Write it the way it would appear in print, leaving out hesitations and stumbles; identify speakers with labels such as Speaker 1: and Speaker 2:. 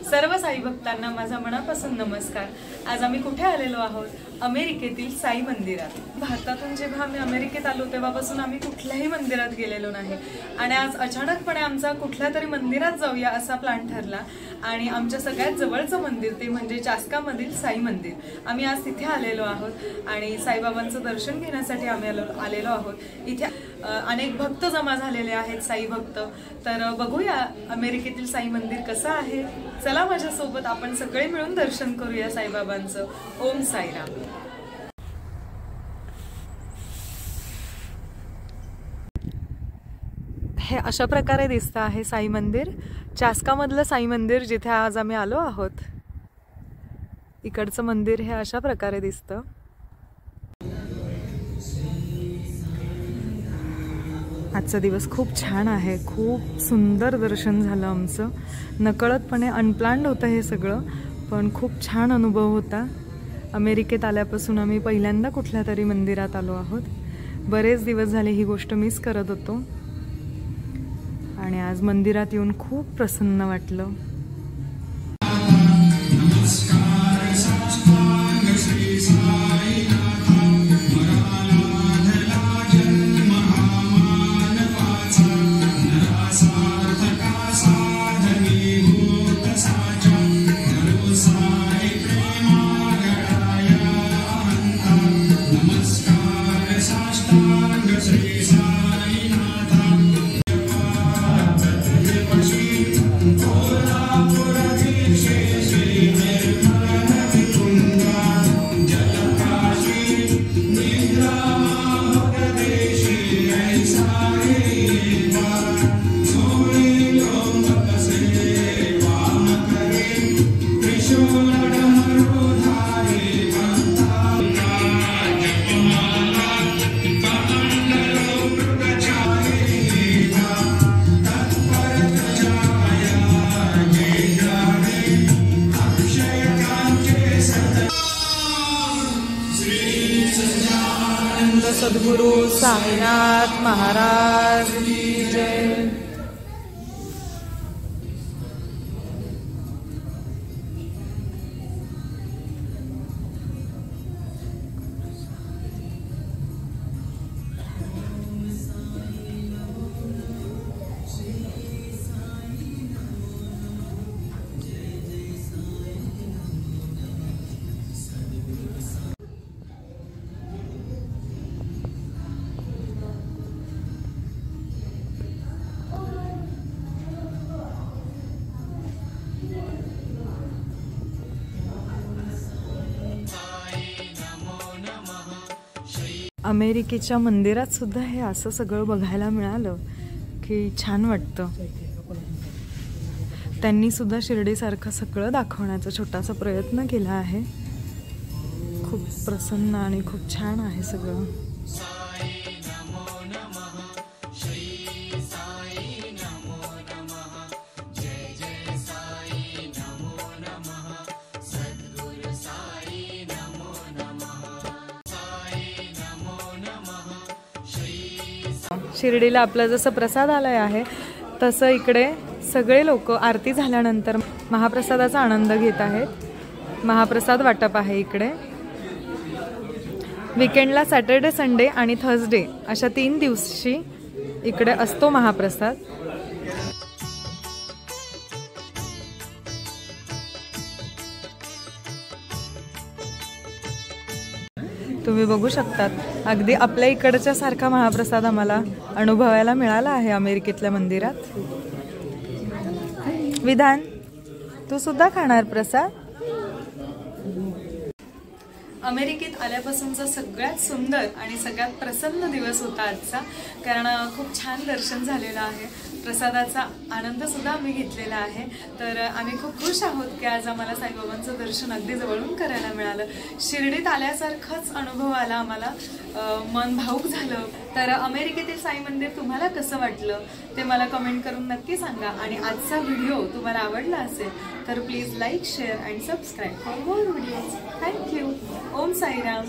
Speaker 1: सर्व साई भक्तांना माझा मनापासून नमस्कार। आज आम्ही कुठे आलेलो आहोत? अमेरिकेतील साई मंदिरात। भारतातून जेव्हा आम्ही अमेरिकेत आलो तेव्हापासून आम्ही कुठल्याही मंदिरात गेलेलो नाही आणि आज अचानकपणे आमचा कुठल्या तरी मंदिरात जाऊया असा प्लॅन ठरला आणि आमच्या सगळ्यात जवळचं मंदिर ते म्हणजे चास्कामधील साई मंदिर। आम्ही आज तिथे आलेलो आहोत आणि साईबाबांचं दर्शन घेण्यासाठी आम्ही आलेलो आहोत। इथे अनेक भक्त जमा झालेले आहेत, साई भक्त। तर बघूया अमेरिकेतील साई मंदिर कसं आहे। चला माझ्यासोबत आपण सगळे मिळून दर्शन करूया साईबाबांचं। ओम साईराम। हे अशा प्रकारे दिसतं आहे साई मंदिर, चास्कामधलं साई मंदिर जिथे आज आम्ही आलो आहोत। इकडचं मंदिर हे अशा प्रकारे दिसतं। आजचा दिवस खूप छान आहे, खूप सुंदर दर्शन झालं आमचं। नकळतपणे अनप्लॅन्ड होतं हे सगळं, पण खूप छान अनुभव होता। अमेरिकेत आल्यापासून आम्ही पहिल्यांदा कुठल्या तरी मंदिरात आलो आहोत। बरेच दिवस झाले ही गोष्ट मिस करत होतो आणि आज मंदिरात येऊन खूप प्रसन्न वाटलं। सद्गुरु साईनाथ महाराज की जय। अमेरिकेच्या मंदिरात सुद्धा हे असं सगळं बघायला मिळालं की छान वाटतं। त्यांनी सुद्धा शिर्डीसारखं सगळं दाखवण्याचा छोटासा प्रयत्न केला आहे। खूप प्रसन्न आणि खूप छान आहे सगळं। शिर्डीला आपला जसं प्रसादालय आहे तसं इकडे सगळे लोक आरती झाल्यानंतर महाप्रसादाचा आनंद घेत आहेत। महाप्रसाद वाटप आहे इकडे। वीकेंडला सॅटर्डे, संडे आणि थर्सडे अशा 3 दिवशी इकडे असतो महाप्रसाद। तुम्ही बघू शकतात अगदी आपल्या इकडच्या सारखा महाप्रसाद आम्हाला अनुभवायला मिळाला आहे अमेरिकेतल्या मंदिरात। विधान, तू सुद्धा खाणार प्रसाद? अमेरिकेत आल्यापासूनचा सगळ्यात सुंदर आणि सगळ्यात प्रसन्न दिवस होता आजचा, कारण खूप छान दर्शन झालेलं आहे। प्रसादाचा आनंद सुद्धा आम्ही घेतलेला आहे। तर आम्ही खूप खुश आहोत की आज आम्हाला साईबाबांचं दर्शन अगदी जवळून करायला मिळालं। शिर्डीत आल्यासारखाच अनुभव आला आम्हाला, मन भावुक झालं। तर अमेरिकेतील साई मंदिर तुम्हाला कसं वाटलं ते मला कमेंट करून नक्की सांगा आणि आजचा व्हिडिओ तुम्हाला आवडला असेल तर please like, share and subscribe for more videos. Thank you. Om Sairam.